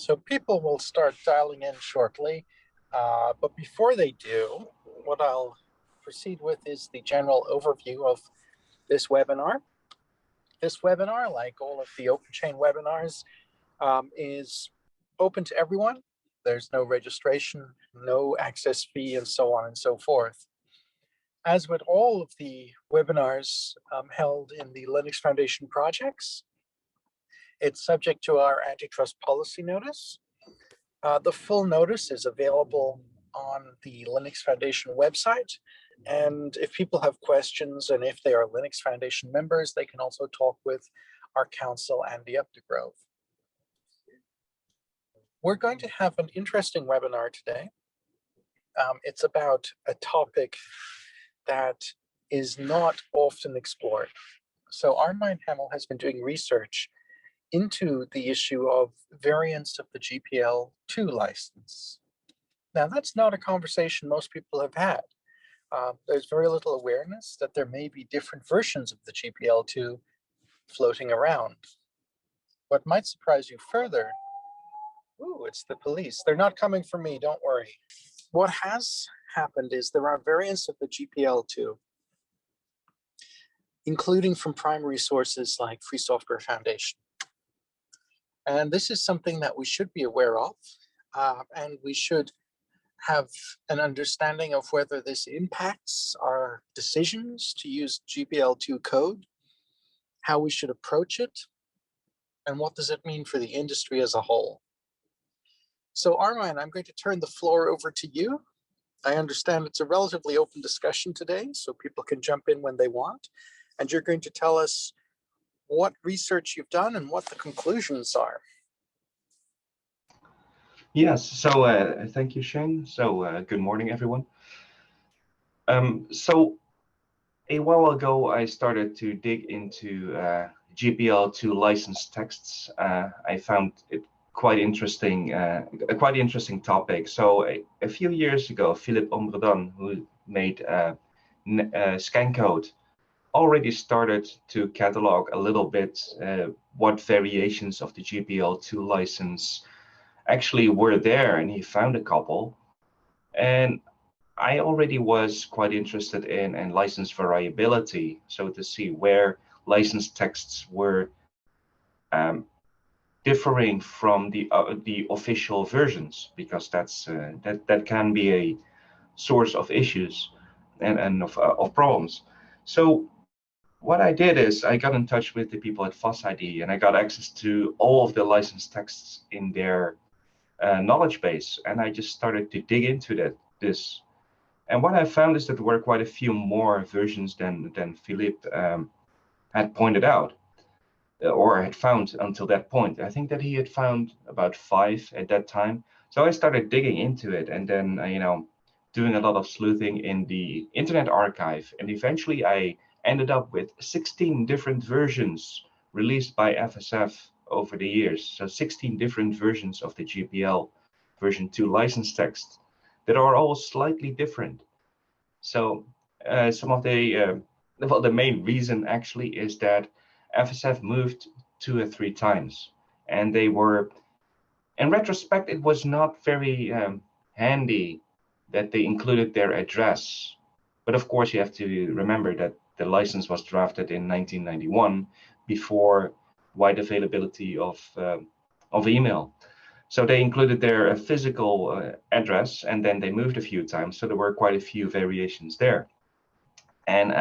So people will start dialing in shortly, but before they do, what I'll proceed with is the general overview of this webinar. This webinar, like all of the OpenChain webinars, is open to everyone. There's no registration, no access fee, and so on and so forth. As with all of the webinars held in the Linux Foundation projects, it's subject to our antitrust policy notice. The full notice is available on the Linux Foundation website. And if people have questions and if they are Linux Foundation members, they can also talk with our counsel, Andy Updegrove. We're going to have an interesting webinar today. It's about a topic that is not often explored. So our Mind panel has been doing research into the issue of variants of the GPL2 license. Now, that's not a conversation most people have had. There's very little awareness that there may be different versions of the GPL2 floating around. What might surprise you further, ooh, it's the police. They're not coming for me, don't worry. What has happened is there are variants of the GPL2, including from primary sources like Free Software Foundation. And this is something that we should be aware of, and we should have an understanding of whether this impacts our decisions to use GPL2 code, how we should approach it, and what does it mean for the industry as a whole. So Armin, I'm going to turn the floor over to you. I understand it's a relatively open discussion today, so people can jump in when they want. And you're going to tell us what research you've done and what the conclusions are. Yes, so thank you, Shane. So good morning, everyone. So a while ago, I started to dig into GPL2 license texts. I found it quite interesting, a quite interesting topic. So a few years ago, Philip Ombredan, who made scan code, already started to catalog a little bit what variations of the GPL2 license actually were there, and he found a couple. And I already was quite interested in license variability, so to see where license texts were differing from the official versions, because that can be a source of issues and of problems. So what I did is I got in touch with the people at FOSS ID, and I got access to all of the license texts in their knowledge base, and I just started to dig into this. And what I found is that there were quite a few more versions than Philippe had pointed out, or had found until that point. I think that he had found about 5 at that time. So I started digging into it, and then doing a lot of sleuthing in the Internet Archive, and eventually I ended up with 16 different versions released by FSF over the years. So 16 different versions of the GPL version 2 license text that are all slightly different. So some of the, well, the main reason actually is that FSF moved 2 or 3 times, and they were, in retrospect, it was not very handy that they included their address. But of course, you have to remember that the license was drafted in 1991, before wide availability of email. So they included their physical address, and then they moved a few times. So there were quite a few variations there. And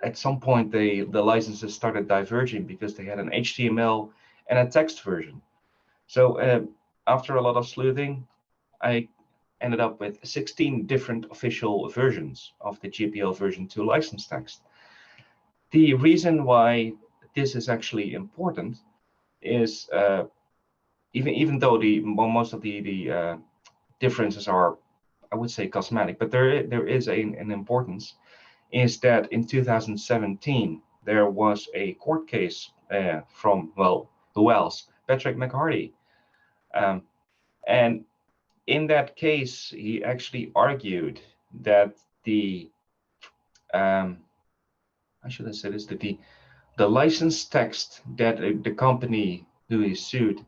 at some point, the licenses started diverging because they had an HTML and a text version. So after a lot of sleuthing, I ended up with 16 different official versions of the GPL version 2 license text. The reason why this is actually important is even though most of the differences are, I would say, cosmetic, but there is an importance, is that in 2017 there was a court case from, well, who else? Patrick McCarty, and in that case, he actually argued that how should I say this, that the license text that the company who he sued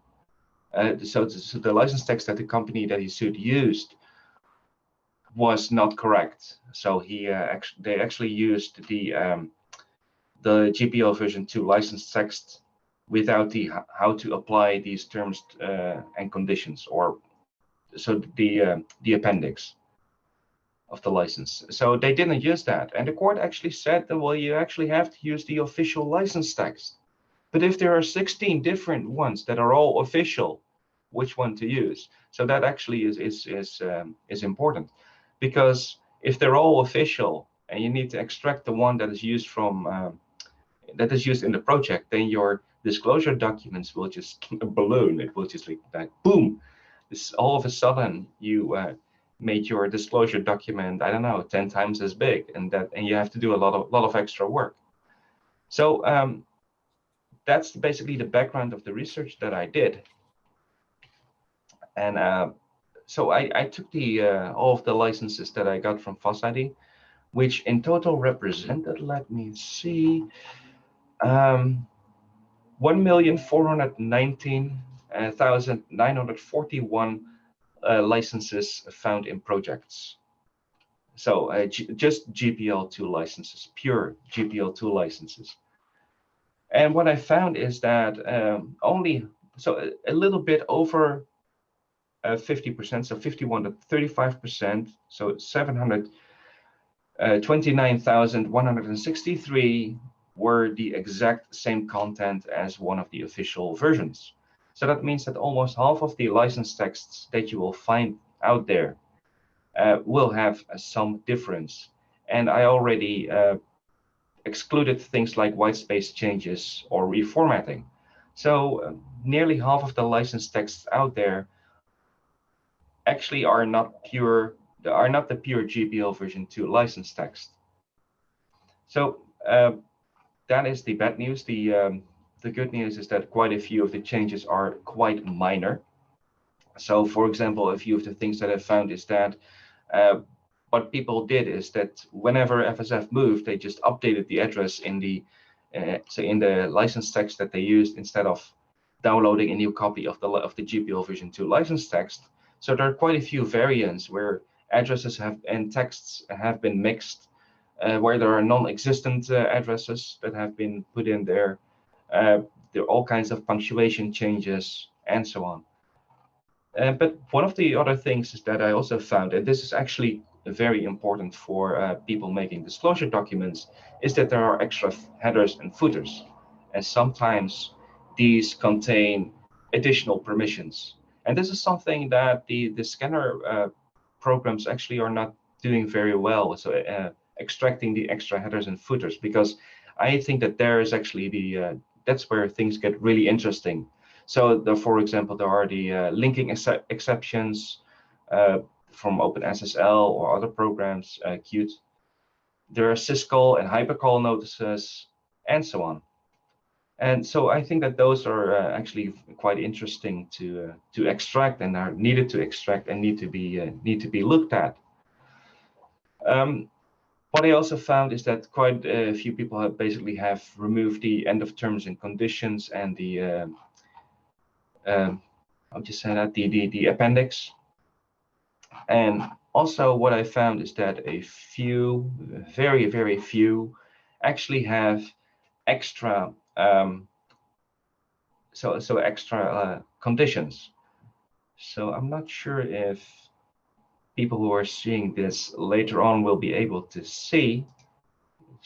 So the license text that the company that he sued used was not correct. So they actually used the GPL version 2 license text without the how to apply these terms and conditions, or so the appendix of the license. So they didn't use that, and the court actually said that, well, you actually have to use the official license text. But if there are 16 different ones that are all official, which one to use? So that actually is important, because if they're all official and you need to extract the one that is used that is used in the project, then your disclosure documents will just balloon. It will just like boom. This all of a sudden you made your disclosure document, I don't know, 10 times as big, and you have to do a lot of extra work. So that's basically the background of the research that I did. And so I took all of the licenses that I got from FOSS ID, which in total represented, let me see, 1,419,941 licenses found in projects. So just GPL2 licenses, pure GPL2 licenses. And what I found is that a little bit over 50%, so 51 to 35%, so 729,163 were the exact same content as one of the official versions. So that means that almost half of the license texts that you will find out there will have some difference. And I already excluded things like white space changes or reformatting. So nearly half of the license texts out there actually are not the pure GPL version 2 license text. So that is the bad news. The good news is that quite a few of the changes are quite minor. So, for example, a few of the things that I found is that what people did is that whenever FSF moved, they just updated the address in the license text that they used, instead of downloading a new copy of the GPL version 2 license text. So there are quite a few variants where addresses and texts have been mixed, where there are non-existent addresses that have been put in there. There are all kinds of punctuation changes and so on. But one of the other things is that I also found, and this is actually very important for people making disclosure documents, is that there are extra headers and footers. And sometimes these contain additional permissions. And this is something that the scanner programs actually are not doing very well. So extracting the extra headers and footers, because I think that there is actually that's where things get really interesting. So, for example, there are the linking exceptions from OpenSSL or other programs, Qt. There are syscall and hypercall notices, and so on. And so I think that those are actually quite interesting to extract, and are needed to extract, and need to be looked at. What I also found is that quite a few people have removed the end of terms and conditions and the I'll just say that the appendix. And also what I found is that a few, very few, actually have extra extra conditions. So I'm not sure if people who are seeing this later on will be able to see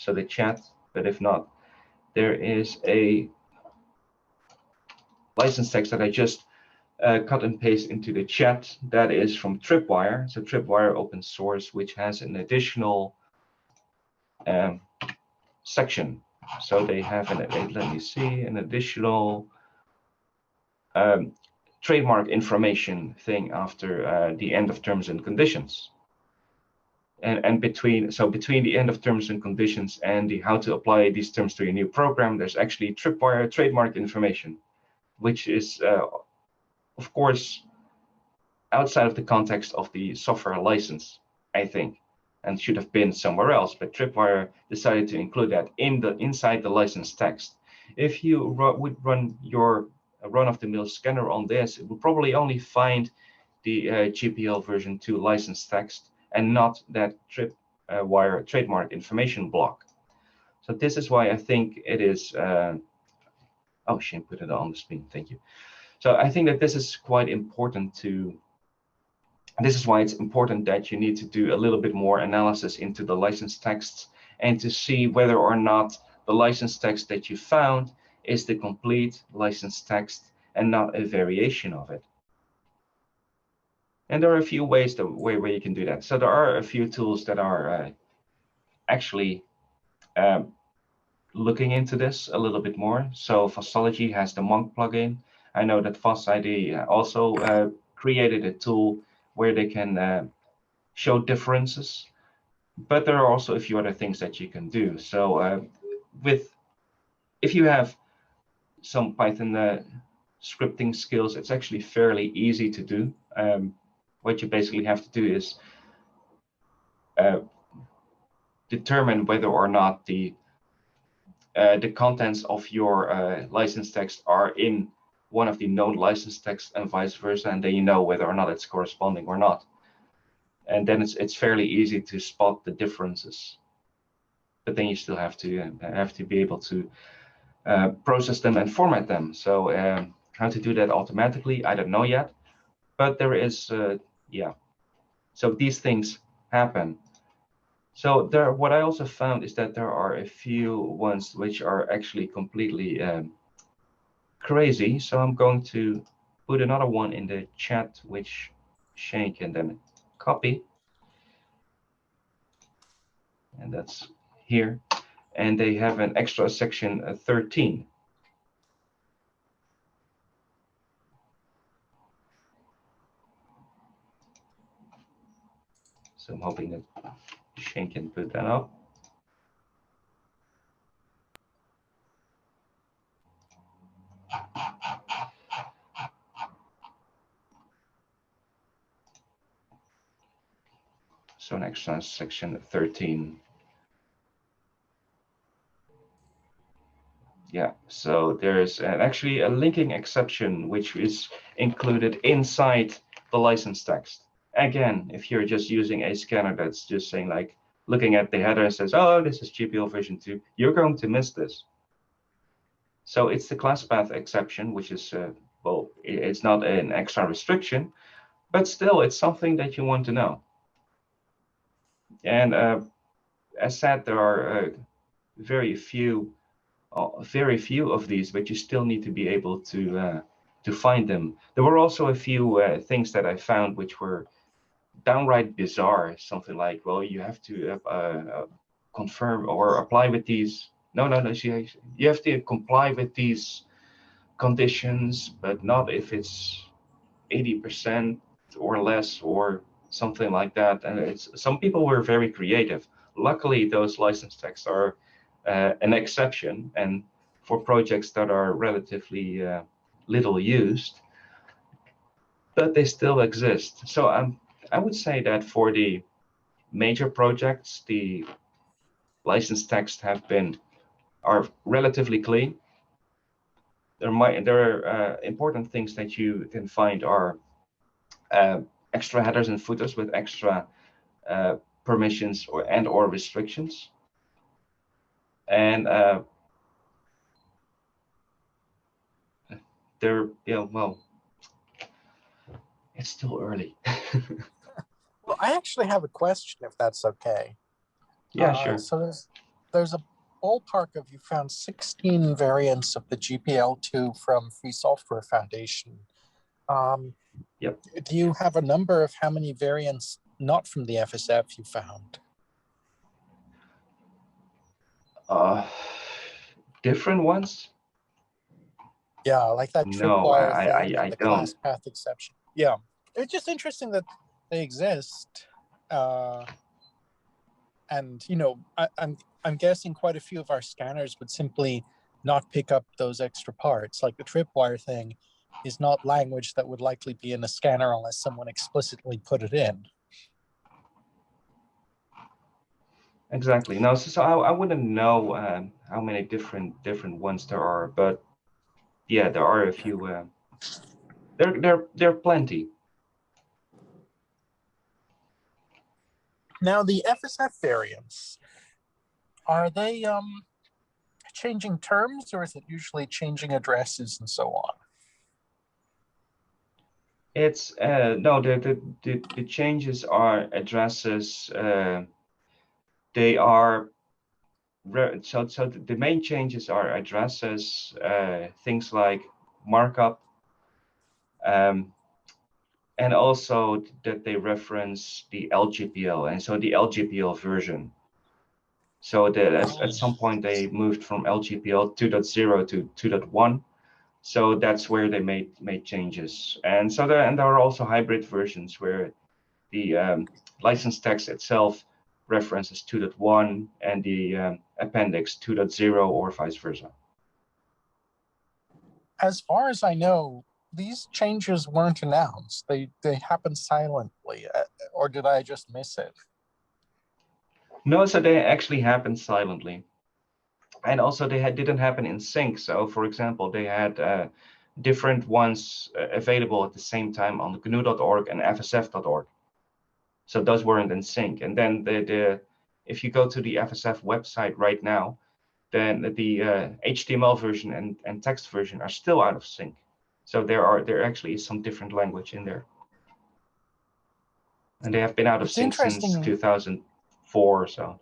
the chat, but if not, there is a license text that I just cut and paste into the chat. That is from Tripwire. So Tripwire open source, which has an additional section. So they have an additional trademark information thing after the end of terms and conditions. And between the end of terms and conditions and the how to apply these terms to your new program, there's actually Tripwire trademark information, which is of course outside of the context of the software license, I think, and should have been somewhere else. But Tripwire decided to include that inside the license text. If you would run your run-of-the-mill scanner on this, it will probably only find the GPL version 2 license text and not that tripwire trademark information block. So this is why I think it is. Oh, Shane put it on the screen. Thank you. So I think that this is quite important to. This is why it's important that you need to do a little bit more analysis into the license texts and to see whether or not the license text that you found is the complete license text and not a variation of it. And there are a few ways where you can do that. So there are a few tools that are actually looking into this a little bit more. So Fossology has the Monk plugin. I know that FOSS ID also created a tool where they can show differences, but there are also a few other things that you can do. So if you have some Python scripting skills, it's actually fairly easy to do. What you basically have to do is determine whether or not the contents of your license text are in one of the known license texts and vice versa, and then you know whether or not it's corresponding or not. And then it's fairly easy to spot the differences. But then you still have to be able to process them and format them. So how to do that automatically, I don't know yet. But there is, yeah. So these things happen. So what I also found is that there are a few ones which are actually completely crazy. So I'm going to put another one in the chat, which Shane can then copy. And that's here. And they have an extra section 13. So I'm hoping that Shane can put that up. So an extra section 13. Yeah, so there's actually a linking exception which is included inside the license text. Again, if you're just using a scanner that's just saying like, looking at the header and says, oh, this is GPL version 2, you're going to miss this. So it's the class path exception, which is, well, it's not an extra restriction, but still it's something that you want to know. And as said, there are very few of these, but you still need to be able to find them. There were also a few things that I found which were downright bizarre. Something like, well, you have to confirm or apply with these. No, you have to comply with these conditions, but not if it's 80% or less or something like that. And some people were very creative. Luckily, those license texts are an exception, and for projects that are relatively little used, but they still exist. So I would say that for the major projects, the license texts are relatively clean. There are important things that you can find are extra headers and footers with extra permissions or restrictions. And well, it's still early. Well, I actually have a question, if that's okay. Yeah, sure. So there's a ballpark of, you found 16 variants of the GPL2 from Free Software Foundation. Yep. Do you have a number of how many variants not from the FSF you found? Different ones? Yeah, like that tripwire thing and the don't. class path exception. Yeah, it's just interesting that they exist. And I'm guessing quite a few of our scanners would simply not pick up those extra parts. Like the tripwire thing is not language that would likely be in a scanner unless someone explicitly put it in. Exactly. No, so I wouldn't know how many different ones there are, but yeah, there are a few. There are plenty. Now, the FSF variants, are they changing terms, or is it usually changing addresses and so on? It's no, the changes are addresses. They are so the main changes are addresses, things like markup, um, and also that they reference the LGPL, and so the LGPL version. So that at some point they moved from LGPL 2.0 to 2.1. So that's where they made changes. And so there are also hybrid versions where the license text itself references 2.1 and the appendix 2.0 or vice versa. As far as I know, these changes weren't announced. They happened silently, or did I just miss it? No, so they actually happened silently. And also they didn't happen in sync. So for example, they had different ones available at the same time on the GNU.org and FSF.org. So those weren't in sync. And then if you go to the FSF website right now, then the HTML version and text version are still out of sync. So there actually is some different language in there. And they have been out of sync since 2004 or so.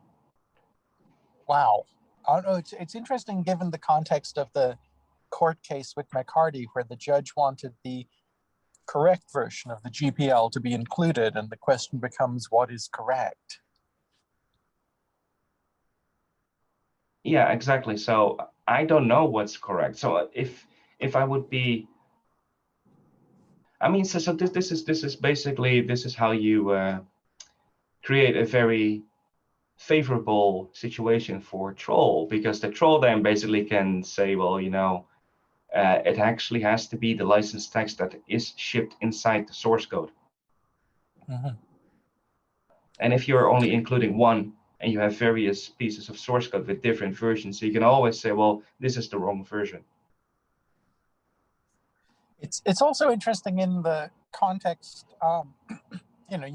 Wow. I don't know. It's interesting given the context of the court case with McCarty, where the judge wanted the correct version of the GPL to be included, and the question becomes, what is correct? Yeah, exactly. So I don't know what's correct. So if I would be, I mean, so this is basically this is how you create a very favorable situation for troll, because the troll then basically can say, well, you know, it actually has to be the license text that is shipped inside the source code. Mm-hmm. And if you're only including one and you have various pieces of source code with different versions, so you can always say, well, this is the wrong version. It's also interesting in the context. You know,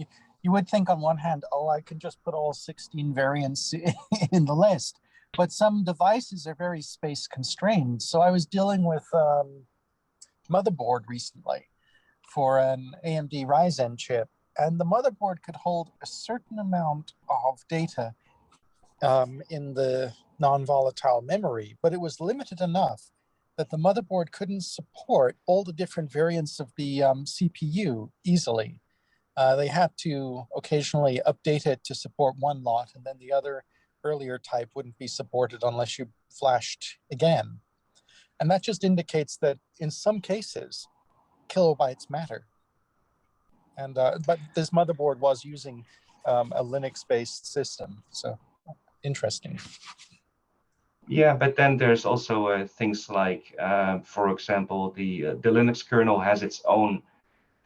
you would think on one hand, oh, I can just put all 16 variants in the list, but some devices are very space constrained. So I was dealing with motherboard recently for an AMD Ryzen chip, and the motherboard could hold a certain amount of data in the non-volatile memory, but it was limited enough that the motherboard couldn't support all the different variants of the CPU easily. They had to occasionally update it to support one lot, and then the other earlier type wouldn't be supported unless you flashed again. And that just indicates that in some cases, kilobytes matter. And but this motherboard was using a Linux-based system, so interesting. Yeah, but then there's also things like, for example, the Linux kernel has its own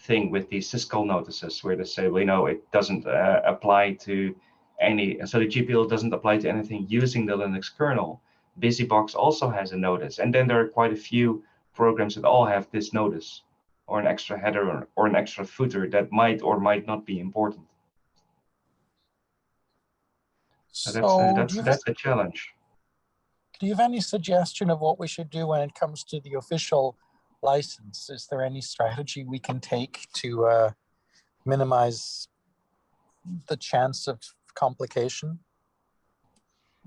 thing with the syscall notices, where they say, well, you know, it doesn't apply to any, so the GPL doesn't apply to anything using the Linux kernel. BusyBox also has a notice, and then there are quite a few programs that all have this notice, or an extra header or an extra footer that might or might not be important. So that's a challenge. Do you have any suggestion of what we should do when it comes to the official license? Is there any strategy we can take to minimize the chance of complication?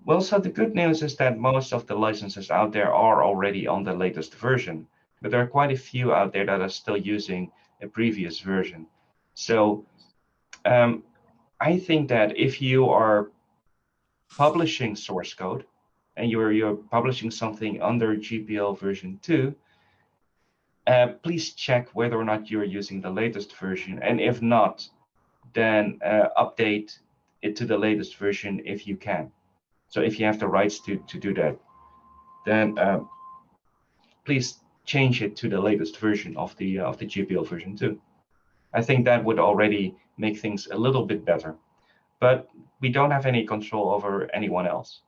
Well, so the good news is that most of the licenses out there are already on the latest version, but there are quite a few out there that are still using a previous version. So I think that if you are publishing source code and you're publishing something under GPL version 2, please check whether or not you're using the latest version. And if not, then update it to the latest version if you can. So if you have the rights to do that, then please change it to the latest version of the GPL version 2. I think that would already make things a little bit better. But we don't have any control over anyone else.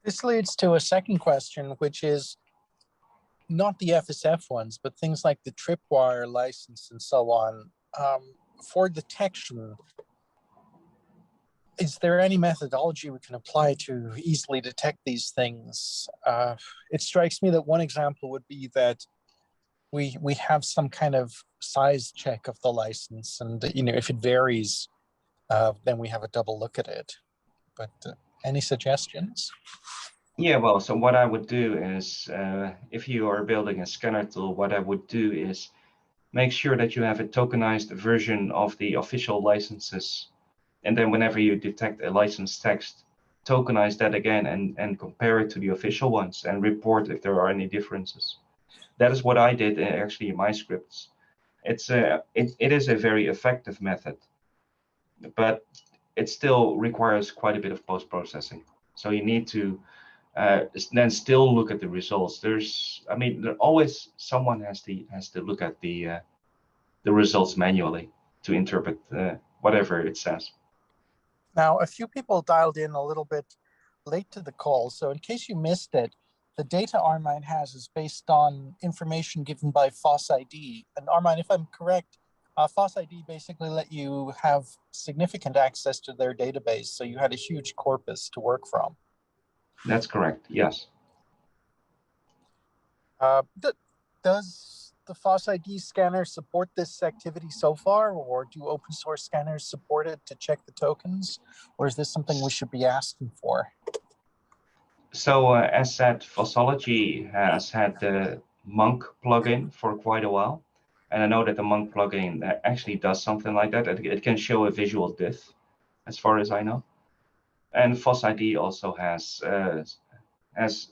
This leads to a second question, which is, not the FSF ones, but things like the tripwire license and so on, for detection, is there any methodology we can apply to easily detect these things? It strikes me that one example would be that we have some kind of size check of the license, and if it varies, then we have a double look at it. But any suggestions? Yeah, well, so what I would do is, if you are building a scanner tool, what I would do is make sure that you have a tokenized version of the official licenses. And then whenever you detect a license text, tokenize that again and compare it to the official ones and report if there are any differences. That is what I did actually in my scripts. It is a very effective method, but it still requires quite a bit of post-processing. So you need to then still look at the results. I mean, there always someone has to look at the results manually to interpret whatever it says. Now, a few people dialed in a little bit late to the call, so in case you missed it, the data Armine has is based on information given by FOSS ID. And Armine, if I'm correct, FOSS ID basically let you have significant access to their database, so you had a huge corpus to work from. That's correct, yes. Does the FOSS ID scanner support this activity so far, or do open source scanners support it to check the tokens, or is this something we should be asking for? So as said, Fossology has had the Monk plugin for quite a while. And I know that the Monk plugin actually does something like that. It can show a visual diff, as far as I know. And FOSS ID also has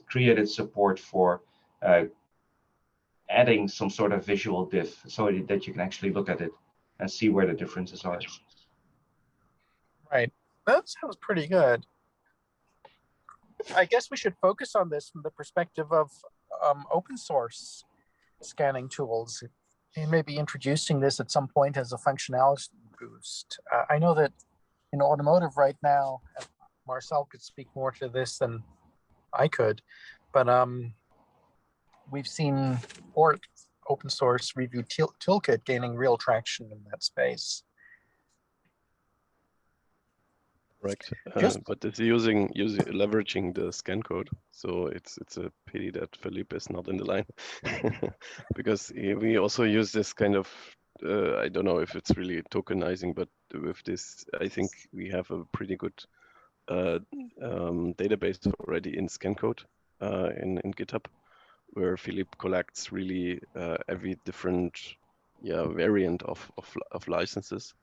created support for adding some sort of visual diff so that you can actually look at it and see where the differences are. Right. That sounds pretty good. I guess we should focus on this from the perspective of open source scanning tools. You may be introducing this at some point as a functionality boost. I know that in automotive right now, Marcel could speak more to this than I could, but we've seen open source review toolkit gaining real traction in that space. Correct, but it's leveraging the scan code. So it's a pity that Philippe is not in the line, because we also use this kind of I don't know if it's really tokenizing, but with this, I think we have a pretty good database already in scan code in GitHub, where Philippe collects really every different variant of licenses.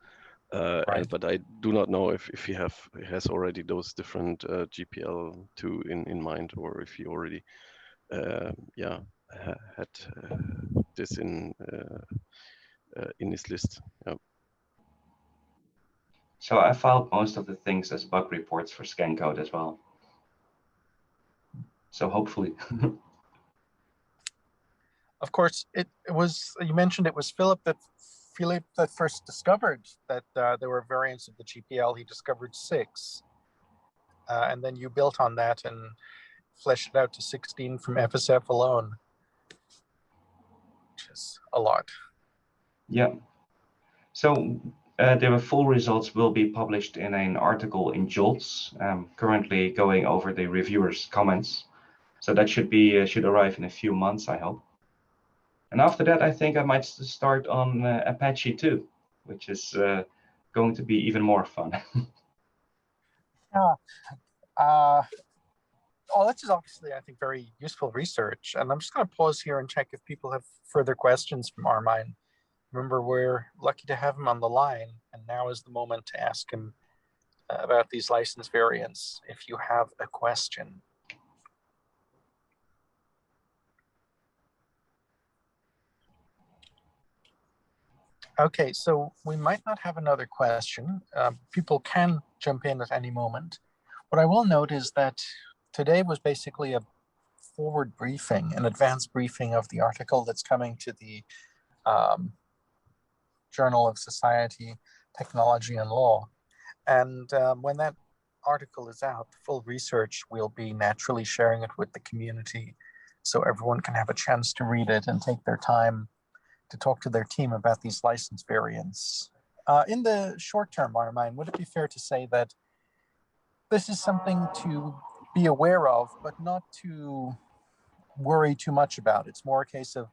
Right. But I do not know if he has already those different GPL2 in mind, or if he already had this in his list. Yeah. So I filed most of the things as bug reports for scan code as well. So hopefully. Of course, it was, you mentioned it was Philippe that first discovered that there were variants of the GPL. He discovered 6. And then you built on that and fleshed it out to 16 from FSF alone, which is a lot. Yeah. So the full results will be published in an article in JOLTS, currently going over the reviewers' comments. So that should arrive in a few months, I hope. And after that, I think I might start on Apache too, which is going to be even more fun. Yeah. Well, this is obviously, I think, very useful research. And I'm just going to pause here and check if people have further questions from Armine. Remember, we're lucky to have him on the line, and now is the moment to ask him about these license variants if you have a question. Okay, so we might not have another question. People can jump in at any moment. What I will note is that today was basically a forward briefing, an advanced briefing of the article that's coming to the Journal of Society, Technology and Law. And when that article is out, the full research, we'll be naturally sharing it with the community so everyone can have a chance to read it and take their time to talk to their team about these license variants. In the short term, Armine, would it be fair to say that this is something to be aware of, but not to worry too much about? It's more a case of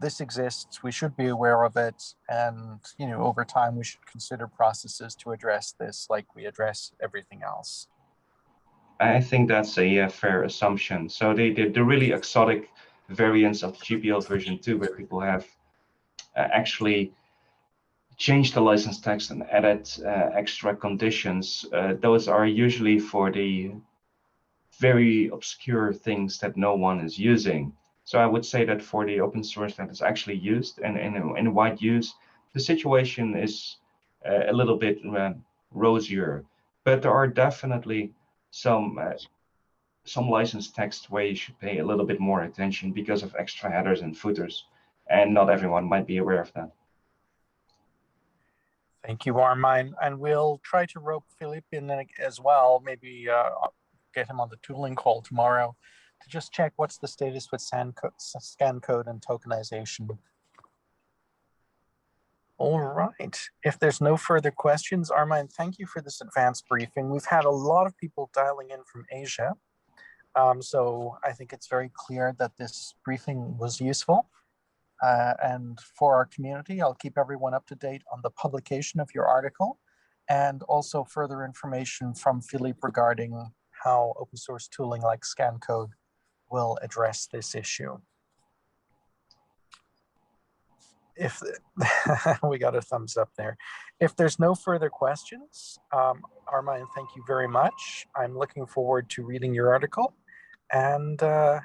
this exists, we should be aware of it, and over time we should consider processes to address this like we address everything else. I think that's a fair assumption. So the really exotic variants of GPL version 2, where people have actually changed the license text and added extra conditions, those are usually for the very obscure things that no one is using. So I would say that for the open source that is actually used and in wide use, the situation is a little bit rosier. But there are definitely some license text where you should pay a little bit more attention because of extra headers and footers, and not everyone might be aware of that. Thank you, Armine. And we'll try to rope Philippe in as well, maybe get him on the tooling call tomorrow to just check what's the status with scan code and tokenization. All right. If there's no further questions, Armine, thank you for this advanced briefing. We've had a lot of people dialing in from Asia. So I think it's very clear that this briefing was useful. And for our community, I'll keep everyone up to date on the publication of your article and also further information from Philippe regarding how open source tooling like ScanCode will address this issue. If we got a thumbs up there. If there's no further questions, Armine, thank you very much. I'm looking forward to reading your article, and a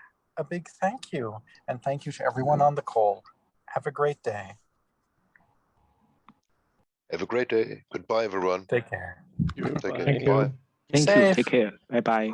big thank you. And thank you to everyone on the call. Have a great day. Have a great day. Goodbye, everyone. Take care. Take care. Thank you. Bye. Thank you. Safe. Take care. Bye-bye.